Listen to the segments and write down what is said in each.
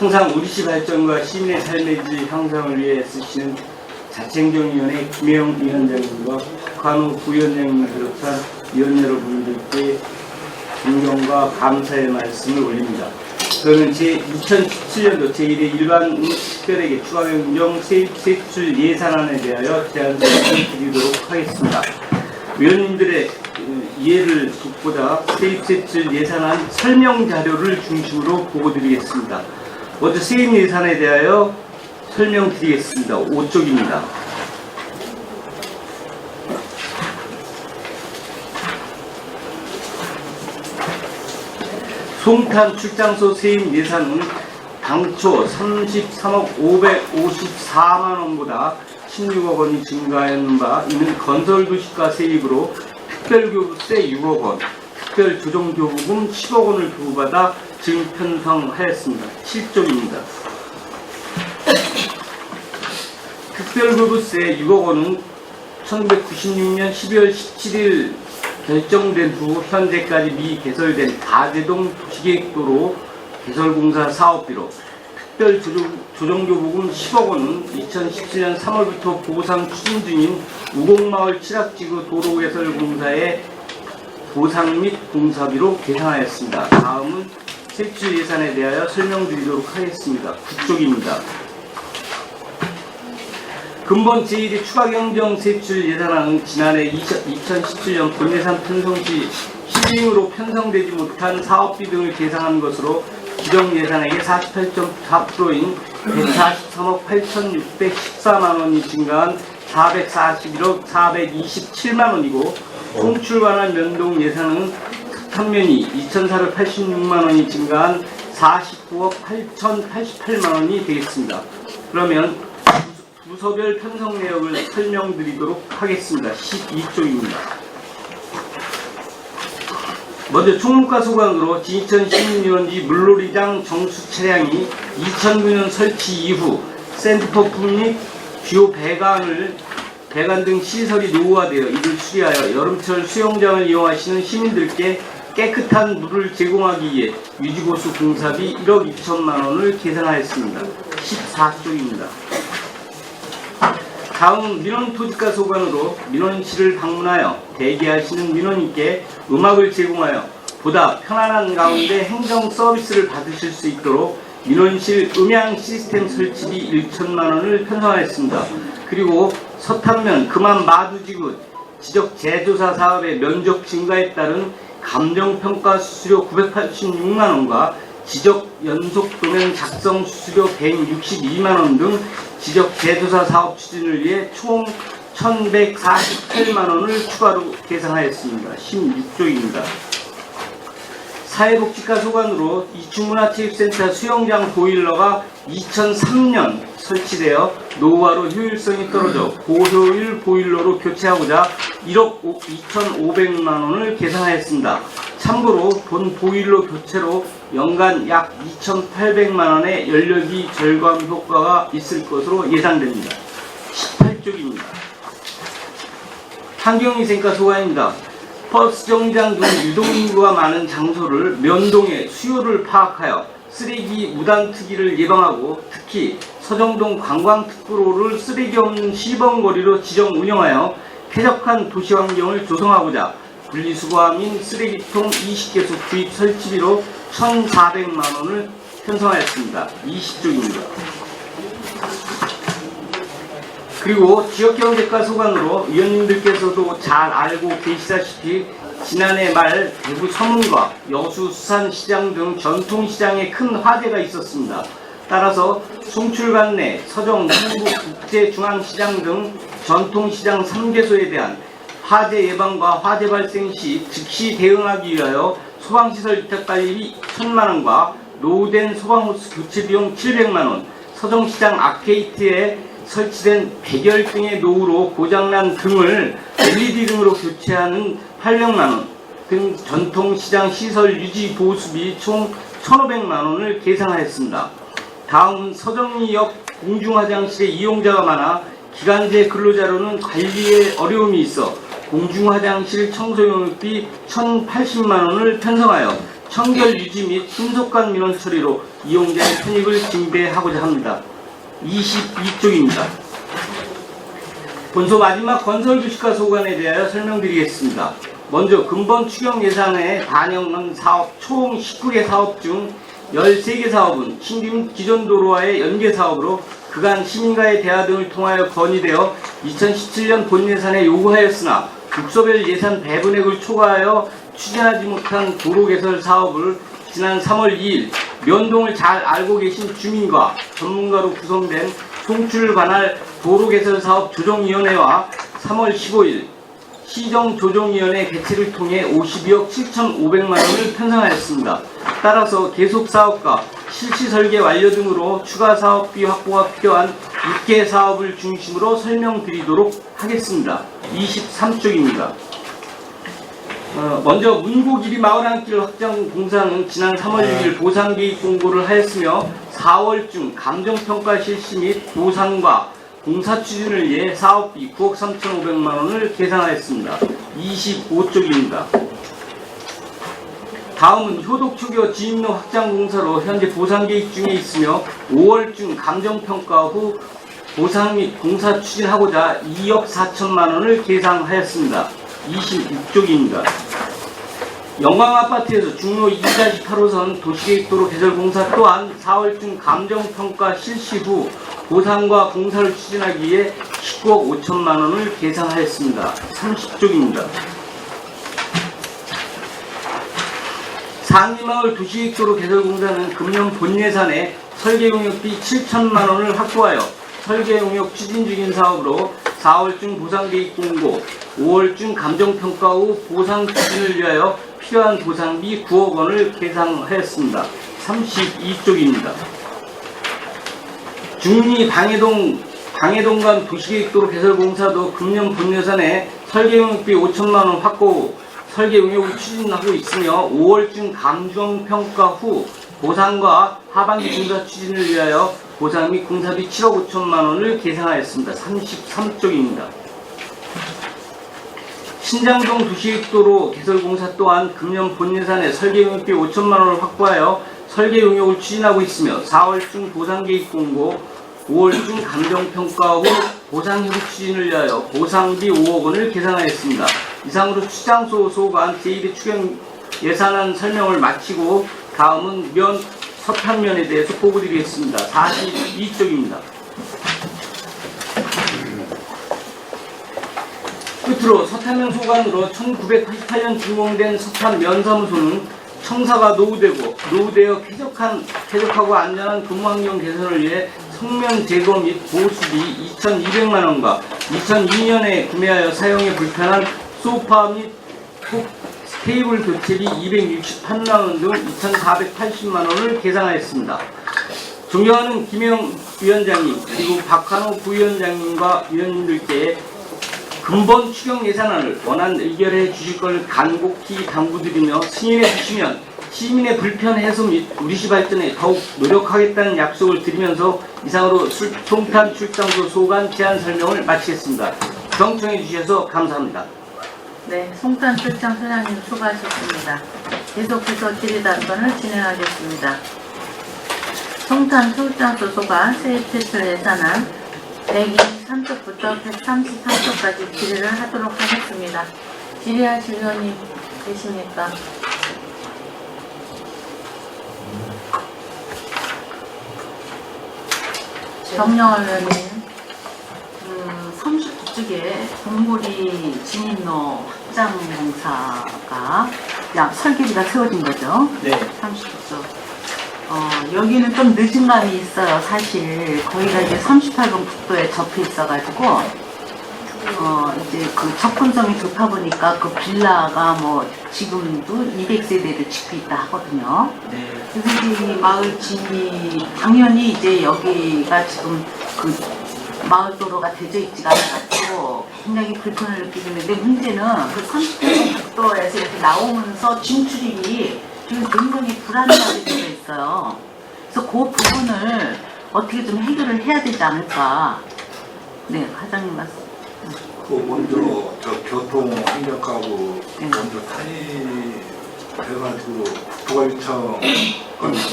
항상 우리시 발전과 시민의 삶의 질 향상을 위해 애쓰시는 자치행정위원회 김혜영 위원장님과 박한우 부위원장님을 비롯한 위원 여러분들께 존경과 감사의 말씀을 올립니다. 저는 2017년도 제1회 일반 특별회계 추가경정 세출 예산안에 대하여 제안서를 드리도록 하겠습니다. 위원님들의 이해를 돕고자 세입세출 예산안 설명 자료를 중심으로 보고드리겠습니다. 먼저 세입 예산에 대하여 설명드리겠습니다. 5쪽입니다. 송탄 출장소 세입 예산은 당초 33억 554만 원보다 16억 원이 증가한 바 이는 건설도시가 세입으로 특별교부세 6억 원, 특별조정교부금 10억 원을 부과받아 증편성하였습니다. 7쪽입니다. 특별교부세 6억 원은 1996년 12월 17일 결정된 후 현재까지 미개설된 가재동 도시계획도로 개설공사 사업비로 특별조정교부금 10억 원은 2017년 3월부터 보상 추진 중인 우곡마을 칠학지구 도로개설공사의 보상 및 공사비로 계산하였습니다. 다음은 세출 예산에 대하여 설명드리도록 하겠습니다. 9쪽입니다. 근본 제1회 추가경정 세출 예산안은 지난해 2017년 본예산 편성 시 실행으로 편성되지 못한 사업비 등을 계산한 것으로 기정 예산액의 48.4%인 143억 8,614만 원이 증가한 441억 427만 원이고 송출 관한 면동 예산은 석탄면이 2,486만 원이 증가한 49억 8,088만 원이 되겠습니다. 그러면 부서별 편성 내역을 설명드리도록 하겠습니다. 12쪽입니다. 먼저 총무과 소관으로 진천시민유원지 물놀이장 정수 차량이 2009년 설치 이후 샌드퍼프 및 주요 배관 등 시설이 노후화되어 이를 수리하여 여름철 수영장을 이용하시는 시민들께 깨끗한 물을 제공하기 위해 유지보수 공사비 1억 2천만 원을 계산하였습니다. 14쪽입니다. 다음 민원토지과 소관으로 민원실을 방문하여 대기하시는 민원인께 음악을 제공하여 보다 편안한 가운데 행정 서비스를 받으실 수 있도록 민원실 음향 시스템 설치비 1천만 원을 편성하였습니다. 그리고 서탄면 금암 마두지구 지적 재조사 사업의 면적 증가에 따른 감정평가 수수료 986만 원과 지적 연속 도면 작성 수수료 162만 원 등 지적 재조사 사업 추진을 위해 총 1,148만 원을 추가로 계산하였습니다. 16쪽입니다. 사회복지과 소관으로 이충문화체육센터 수영장 보일러가 2003년 설치되어 노후화로 효율성이 떨어져 고효율 보일러로 교체하고자 1억 2,500만 원을 계산하였습니다. 참고로 본 보일러 교체로 연간 약 2,800만 원의 연료비 절감 효과가 있을 것으로 예상됩니다. 18쪽입니다. 환경위생과 소관입니다. 버스 정류장 등 유동인구가 많은 장소를 면동해 수요를 파악하여 쓰레기 무단 투기를 예방하고 특히 서정동 관광특구로를 쓰레기 없는 시범거리로 지정 운영하여 쾌적한 도시환경을 조성하고자 분리수거함 및 쓰레기통 20개소 구입 설치비로 1,400만 원을 편성하였습니다. 20쪽입니다. 그리고 지역경제과 소관으로 위원님들께서도 잘 알고 계시다시피 지난해 말 대구 서문과 여수 수산시장 등 전통시장에 큰 화재가 있었습니다. 따라서 송출관 내 서정, 충북 국제중앙시장 등 전통시장 3개소에 대한 화재 예방과 화재 발생 시 즉시 대응하기 위하여 소방시설 위탁관리비 1,000만 원과 노후된 소방호스 교체 비용 700만 원, 서정시장 아케이트에 설치된 백열 등의 노후로 고장난 등을 LED 등으로 교체하는 800만 원 등 전통시장 시설 유지 보수비 총 1,500만 원을 계산하였습니다. 다음 서정리역 공중화장실의 이용자가 많아 기간제 근로자로는 관리에 어려움이 있어 공중화장실 청소용역비 1,080만 원을 편성하여 청결 유지 및 신속한 민원 처리로 이용자의 편익을 증대하고자 합니다. 22쪽입니다. 본소 마지막 건설규칙과 소관에 대하여 설명드리겠습니다. 먼저 근본 추경 예산에 반영한 사업 총 19개 사업 중 13개 사업은 신규 및 기존 도로와의 연계 사업으로 그간 시민과의 대화 등을 통하여 건의되어 2017년 본 예산에 요구하였으나 국소별 예산 배분액을 초과하여 추진하지 못한 도로 개설 사업을 지난 3월 2일 면동을 잘 알고 계신 주민과 전문가로 구성된 송출 관할 도로 개설 사업 조정위원회와 3월 15일 시정조정위원회 개최를 통해 52억 7,500만 원을 편성하였습니다. 따라서 계속 사업과 실시 설계 완료 등으로 추가 사업비 확보가 필요한 6개 사업을 중심으로 설명드리도록 하겠습니다. 23쪽입니다. 먼저 문고길이 마을한길 확장 공사는 지난 3월 6일 보상계획 공고를 하였으며 4월중 감정평가 실시 및 보상과 공사 추진을 위해 사업비 9억 3,500만 원을 계산하였습니다. 25쪽입니다. 다음은 효독초교 지인로 확장 공사로 현재 보상 계획 중에 있으며 5월중 감정평가 후 보상 및 공사 추진하고자 2억 4천만 원을 계산하였습니다. 26쪽입니다. 영광아파트에서 중로 2-8호선 도시계획도로 개설 공사 또한 4월중 감정평가 실시 후 보상과 공사를 추진하기 위해 19억 5천만 원을 계산하였습니다. 30쪽입니다. 상리마을 도시계획도로 개설 공사는 금년 본 예산에 설계 용역비 7천만 원을 확보하여 설계 용역 추진 중인 사업으로 4월중 보상계획 공고, 5월중 감정평가 후 보상 추진을 위하여 필요한 보상비 9억 원을 계산하였습니다. 32쪽입니다. 중리 방해동간 도시계획도로 개설 공사도 금년 본 예산에 설계 용역비 5천만 원 확보 후 설계 용역을 추진하고 있으며 5월중 감정평가 후 보상과 하반기 공사 추진을 위하여 보상 및 공사비 7억 5천만 원을 계산하였습니다. 33쪽입니다. 신장동 도시계획도로 개설 공사 또한 금년 본 예산에 설계 용역비 5천만 원을 확보하여 설계 용역을 추진하고 있으며 4월중 보상계획 공고, 5월중 감정평가 후 보상 협의 추진을 위하여 보상비 5억 원을 계산하였습니다. 이상으로 추장소 소관 제1회 추경 예산안 설명을 마치고 다음은 서탄면에 대해서 보고드리겠습니다. 42쪽입니다. 끝으로 서탄면 소관으로 1988년 준공된 서탄면사무소는 청사가 노후되어 쾌적하고 안전한 근무환경 개선을 위해 성면 제거 및 보수비 2,200만 원과 2002년에 구매하여 사용에 불편한 소파 및 테이블 교체비 268만 원 등 2,480만 원을 계산하였습니다. 존경하는 김영 위원장님 그리고 박한호 부위원장님과 위원님들께 근본 추경 예산안을 원안 의결해 주실 걸 간곡히 당부드리며 승인해 주시면 시민의 불편 해소 및 우리시 발전에 더욱 노력하겠다는 약속을 드리면서 이상으로 송탄 출장소 소관 제안 설명을 마치겠습니다. 경청해 주셔서 감사합니다. 네, 송탄 출장 소장님 수고하셨습니다. 계속해서 질의답변을 진행하겠습니다. 송탄 출장소 소관 세입제출 예산안 123쪽부터 133쪽까지 질의를 하도록 하겠습니다. 질의하실 의원님 계십니까? 정영월 의원님. 39쪽에 동고리 진입로 확장 공사가 설계비가 세워진 거죠. 네. 39쪽. 여기는 좀 늦은 감이 있어요. 사실 거기가 이제 38번 국도에 접해 있어가지고 이제 그 접근성이 좋다 보니까 그 빌라가 뭐 지금도 200세대를 짓고 있다 하거든요. 네. 그래서 이 마을 진입 당연히 이제 여기가 지금 그 마을 도로가 되어 있지가 않아가지고 굉장히 불편을 느끼고 있는데 문제는 그 38번 국도에서 이렇게 나오면서 진출입이 지금 굉장히 불안하게 되어 있어요. 그래서 그 부분을 어떻게 좀 해결을 해야 되지 않을까. 네, 과장님 말씀. 그 먼저 저 교통 환경하고 네. 먼저 타이 해가지고 국토관리청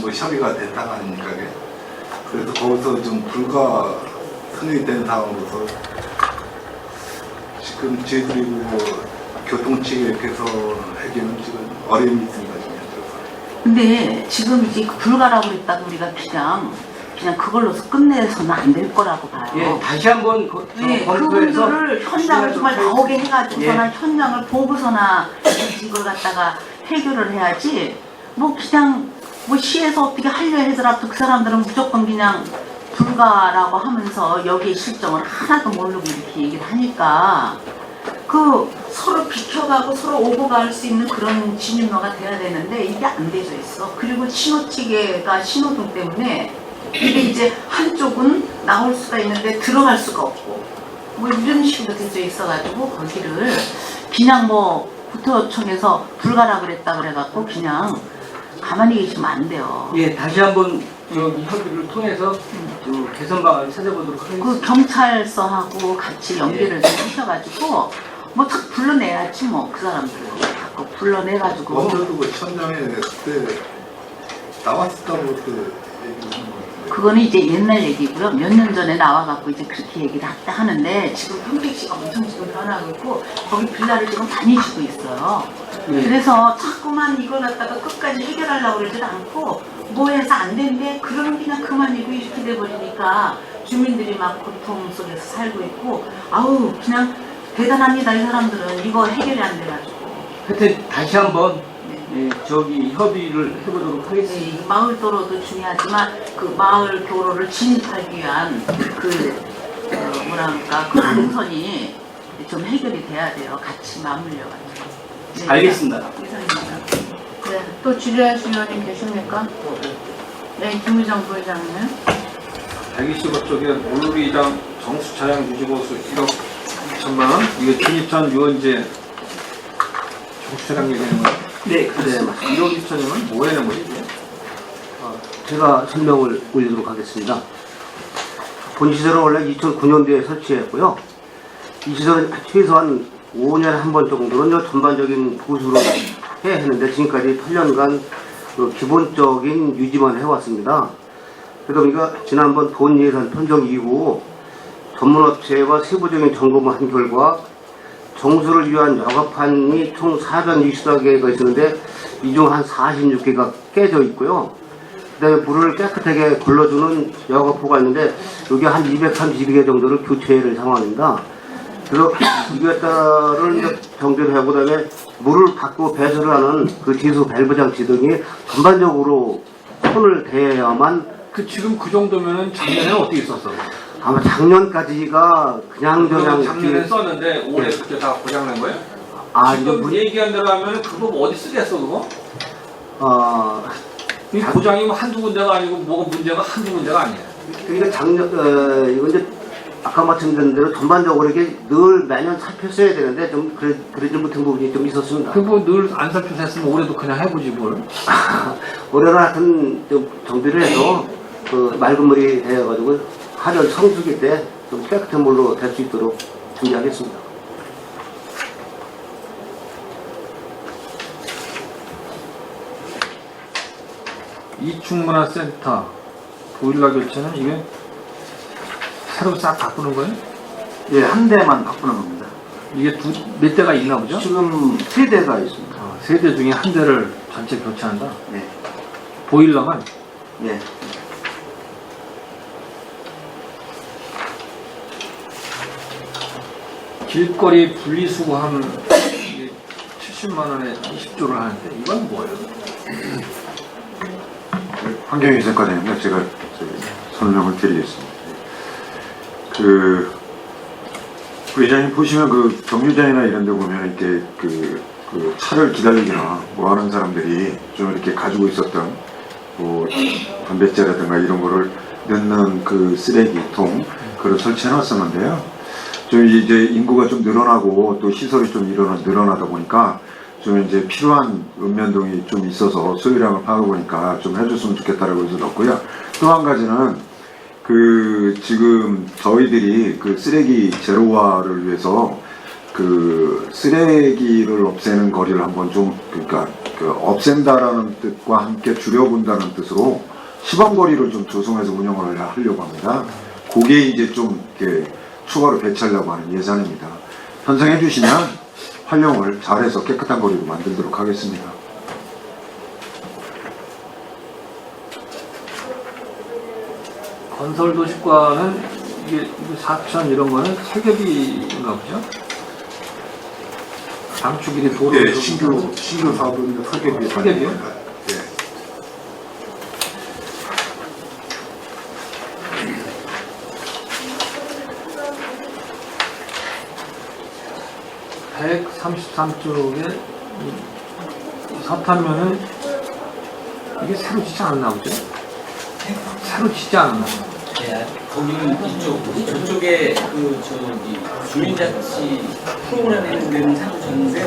뭐 협의가 됐다가 아닙니까 이게. 그래서 거기서 좀 불가 승인이 된 상황으로서 지금 저희들이 뭐 교통 측에 개선 하기는 지금 어려움이 있습니다 지금 현재로서. 근데 지금 이제 불가라고 그랬다고 우리가 그냥 그걸로서 끝내서는 안 될 거라고 봐요. 예, 다시 한번 네, 검토해서 그분들을 현장을 정말 나오게 해가지고서나 현장을 보고서나 이걸 갖다가 해결을 해야지 뭐 그냥 뭐 시에서 어떻게 하려 하더라도 그 사람들은 무조건 그냥 불가라고 하면서 여기에 실정을 하나도 모르고 이렇게 얘기를 하니까 그 서로 비켜가고 서로 오고 갈 수 있는 그런 진입로가 돼야 되는데 이게 안 돼져 있어. 그리고 신호체계가 신호등 때문에 이게 이제 한쪽은 나올 수가 있는데 들어갈 수가 없고 뭐 이런 식으로 되어 있어가지고 거기를 그냥 뭐 국토청에서 불가라 그랬다 그래갖고 그냥 가만히 계시면 안 돼요. 예, 다시 한번 여기 협의를 통해서 좀 개선 방안을 찾아보도록 그 하겠습니다. 경찰서하고 같이 연계를 좀 하셔가지고 뭐 탁 불러내야지 뭐 그 사람들 자꾸 불러내가지고 먼저도 그 천장에 그때 나왔었다고 그 얘기를 하는 것 같아요. 그거는 이제 옛날 얘기고요. 몇 년 전에 나와갖고 이제 그렇게 얘기를 하는데 지금 평택시가 엄청 지금 변하고 있고 거기 빌라를 지금 많이 주고 있어요. 네. 그래서 자꾸만 이걸 갖다가 끝까지 해결하려고 그러지도 않고 뭐 해서 안 된대 그러면 그냥 그만이고 이렇게 돼버리니까 주민들이 막 고통 속에서 살고 있고 아우 그냥 대단합니다. 이 사람들은 이거 해결이 안 돼가지고 하여튼 다시 한번 예, 저기 협의를 해보도록 하겠습니다. 이 마을 도로도 중요하지만 그 마을 도로를 진입하기 위한 그 뭐랄까 그 동선이 좀 해결이 돼야 돼요. 같이 맞물려가지고. 네, 알겠습니다. 이상입니다. 네, 또 질의하실 의원님 계십니까? 네, 김의정 부회장님. 125쪽에 물리장 정수차량 유지보수 1억 2천만 원. 이게 진입전 유원재 정수차량 얘기하는 거예요? 네, 그렇습니다. 1억 2천이면 뭐 하는 거지 이게? 제가 설명을 올리도록 하겠습니다. 본 시설은 원래 2009년도에 설치했고요. 이 시설은 최소한 5년에 한 번 정도는 전반적인 보수를 해야 했는데 지금까지 8년간 그 기본적인 유지만 해왔습니다. 그러다 보니까 지난번 본 예산 편성 이후 전문업체와 세부적인 점검을 한 결과 정수를 위한 여과판이 총 464개가 있었는데 이 중 한 46개가 깨져 있고요. 그다음에 물을 깨끗하게 걸러주는 여과포가 있는데 여기 한 232개 정도를 교체를 상황입니다. 그래서 이거에 따른 정비를 하고 그다음에 물을 받고 배수를 하는 그 지수 밸브 장치 등이 전반적으로 손을 대야만 지금 그 정도면은 작년에는 어떻게 있었어? 아마 작년까지가 그냥 작년에 썼는데 올해 그때 다 고장난 거예요? 지금 물 얘기한 대로 하면 그거 뭐 어디 쓰겠어 그거? 이 작- 고장이 뭐 한두 군데가 아니고 뭐가 문제가 한두 군데가 아니에요. 그러니까 이거 이제 아까 말씀드린 대로 전반적으로 이게 늘 매년 살폈어야 되는데 좀 그러지 못한 부분이 좀 있었습니다. 그거 늘 안 살펴서 했으면 올해도 그냥 해보지 뭘. 올해는 하여튼 좀 정비를 해서 그 맑은 물이 되어가지고 하늘 성수기 때 좀 깨끗한 물로 될 수 있도록 준비하겠습니다. 이충문화센터 보일러 교체는 이게 새로 싹 바꾸는 거예요? 예, 한 대만 바꾸는 겁니다. 이게 몇 대가 있나 보죠? 지금 3대가 있습니다. 세 대 중에 한 대를 전체 교체한다. 네. 보일러만. 예. 길거리 분리수거하면 70만 원에 20조를 하는데 이건 뭐예요? 환경위생과장입니다. 제가 설명을 드리겠습니다. 그 회장님 보시면 그 정류장이나 이런 데 보면 이렇게 그 차를 기다리거나 뭐 하는 사람들이 좀 이렇게 가지고 있었던 뭐 담뱃재라든가 이런 거를 넣는 그 쓰레기통 그걸 설치해 놨었는데요. 좀 이제 인구가 좀 늘어나고 또 시설이 좀 늘어나다 보니까 좀 이제 필요한 읍면동이 좀 있어서 소유량을 파악해보니까 좀 해줬으면 좋겠다라고 해서 넣었고요. 또 한 가지는 그 지금 저희들이 그 쓰레기 제로화를 위해서 그 쓰레기를 없애는 거리를 한번 좀 그러니까 그 없앤다라는 뜻과 함께 줄여본다는 뜻으로 시범거리를 좀 조성해서 운영을 하려고 합니다. 그게 이제 좀 이렇게 추가로 배치하려고 하는 예산입니다. 편성해 주시면 활용을 잘해서 깨끗한 거리로 만들도록 하겠습니다. 건설도시과는 이게 4천 이런 거는 설계비인가 보죠? 방축일이 도로 예, 신규 사업은 설계비 설계비요? 예. 133쪽에 서탄면은 이게 새로 짓지 않았나 보죠? 새로 짓지 않았나 보죠? 네, 거기는 이쪽, 저쪽에 주민자치 프로그램 하는 데는 새로 졌는데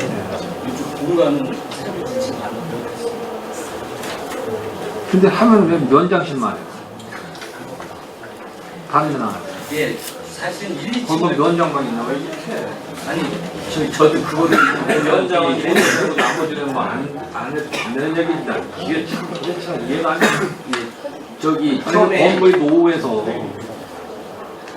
이쪽 공간은 새로 짓지 않았고. 근데 하면 왜 면장실만 해요? 다른 데는 안 해요? 예, 사실은 1, 2층은 거기 면장만 있나 왜 이렇게 해? 아니, 저도 그거를 면장은 되는 거고 나머지는 뭐안 해도 되는 얘기입니다. 이게 참 이해가 안 돼. 저기 아니, 처음에 건물 노후에서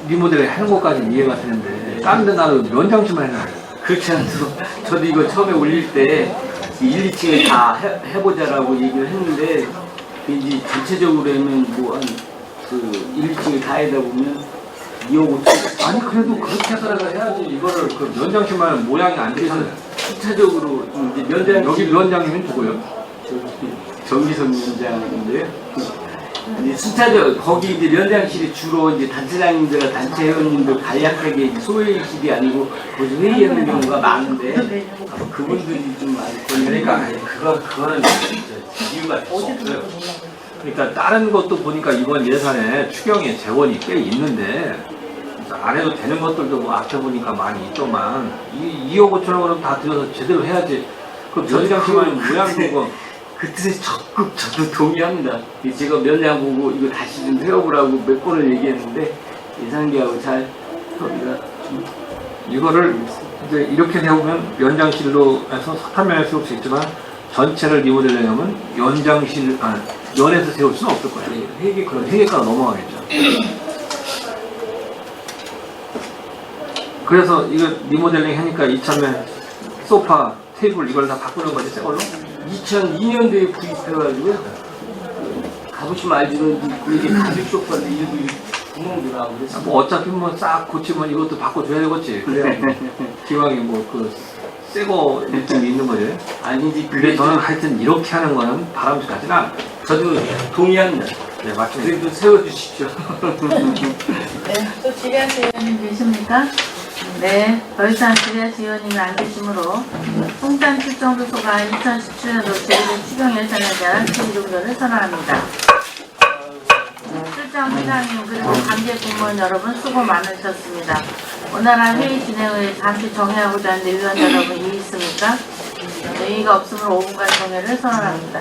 리모델을 하는 것까지 이해가 되는데 다른 데 나는 면장실만 해놔. 그렇지 않아도 저도 이거 처음에 올릴 때 1, 2층을 다 해보자라고 얘기를 했는데 이제 전체적으로 하면 뭐한 1, 2층을 다 하다 보면 2억 5천 아니 그래도 그렇게 해서 해야지 이거를 그 면장실만 모양이 안 돼서 수차적으로 좀 이제 면장 여기 면장님은 누구요? 정기선 위원장인데요. 이제 순차적 거기 이제 면장실이 주로 이제 단체장님들, 단체 회원님들 간략하게 이제 소회의실이 아니고 거기서 회의하는 경우가 많은데 그분들이 좀 많고 그러니까 그거는 이유가 없어요. 그러니까 다른 것도 보니까 이번 예산에 추경에 재원이 꽤 있는데 안 해도 되는 것들도 뭐 아껴보니까 많이 있더만 2억 5천원 그럼 다 들여서 제대로 해야지. 그 면장실만 모양 보고 그 뜻에 적극 저도 동의합니다. 제가 면장 보고 이거 다시 좀 세워보라고 몇 번을 얘기했는데 예상기하고 잘 협의가 좀 이거를 이제 이렇게 세우면 면장실로 해서 석탄면에 세울 수 있지만 전체를 리모델링하면 면에서 세울 수는 없을 거예요. 회계가가 넘어가겠죠. 그래서 이거 리모델링 하니까 이참에 소파, 테이블 이걸 다 바꾸는 거지 새 걸로? 2002년도에 구입해가지고요. 가보시면 알지만 이게 가죽 소파인데 일부 구멍도 나고 그랬어요. 뭐 어차피 뭐 싹 고치면 이것도 바꿔줘야 되겠지. 그래야 뭐 기왕이 뭐 그 새거 느낌이 있는 거지. 아니지 근데 저는 하여튼 이렇게 하는 거는 바람직하진 않아요. 저도 동의합니다. 네, 맞습니다. 그래도 세워주십시오. 네, 또 지리아스 의원님 계십니까? 네, 더 이상 지리아스 의원님이 안 계시므로 송산 출정조소가 2017년도 제일의 추경 예산에 대한 시의동결을 선언합니다. 출장 회장님 그리고 관계 공무원 여러분 수고 많으셨습니다. 원활한 회의 진행을 잠시 정해하고자 하는데 위원 여러분 이의 있습니까? 회의가 없으면 5분간 정회를 선언합니다.